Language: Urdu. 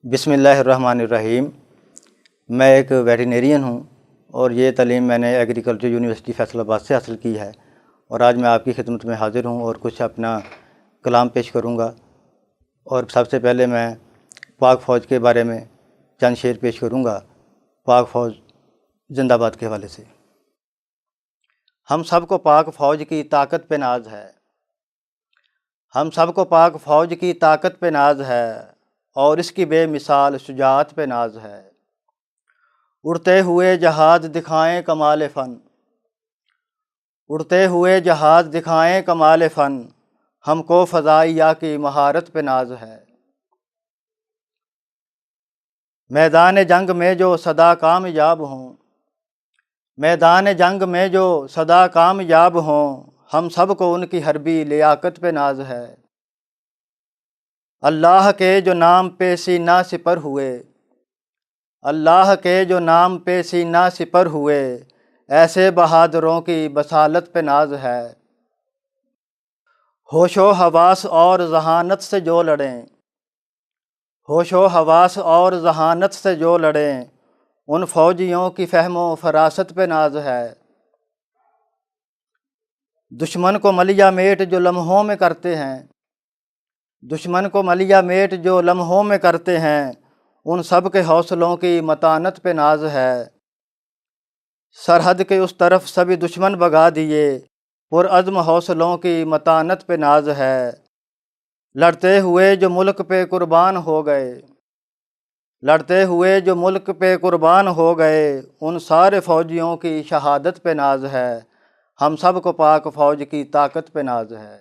بسم اللہ الرحمن الرحیم۔ میں ایک ویٹرینرین ہوں اور یہ تعلیم میں نے ایگریکلچر یونیورسٹی فیصل آباد سے حاصل کی ہے، اور آج میں آپ کی خدمت میں حاضر ہوں اور کچھ اپنا کلام پیش کروں گا۔ اور سب سے پہلے میں پاک فوج کے بارے میں چند شعر پیش کروں گا، پاک فوج زندہ باد کے حوالے سے۔ ہم سب کو پاک فوج کی طاقت پہ ناز ہے، ہم سب کو پاک فوج کی طاقت پہ ناز ہے، اور اس کی بے مثال شجاعت پہ ناز ہے۔ اڑتے ہوئے جہاز دکھائیں کمال فن، اڑتے ہوئے جہاز دکھائیں کمال فن، ہم کو فضائیہ کی مہارت پہ ناز ہے۔ میدان جنگ میں جو سدا کامیاب ہوں، میدان جنگ میں جو سدا کامیاب ہوں، ہم سب کو ان کی حربی لیاقت پہ ناز ہے۔ اللہ کے جو نام پہ سینہ سپر ہوئے، اللہ کے جو نام پہ سینہ سپر ہوئے، ایسے بہادروں کی بصالت پہ ناز ہے۔ ہوش و حواس اور ذہانت سے جو لڑیں، ہوش و حواس اور ذہانت سے جو لڑیں، ان فوجیوں کی فہم و فراست پہ ناز ہے۔ دشمن کو ملیہ میٹ جو لمحوں میں کرتے ہیں، دشمن کو ملیہ میٹ جو لمحوں میں کرتے ہیں، ان سب کے حوصلوں کی متانت پہ ناز ہے۔ سرحد کے اس طرف سبھی دشمن بھگا دیے، پرعزم حوصلوں کی متانت پہ ناز ہے۔ لڑتے ہوئے جو ملک پہ قربان ہو گئے، لڑتے ہوئے جو ملک پہ قربان ہو گئے، ان سارے فوجیوں کی شہادت پہ ناز ہے۔ ہم سب کو پاک فوج کی طاقت پہ ناز ہے۔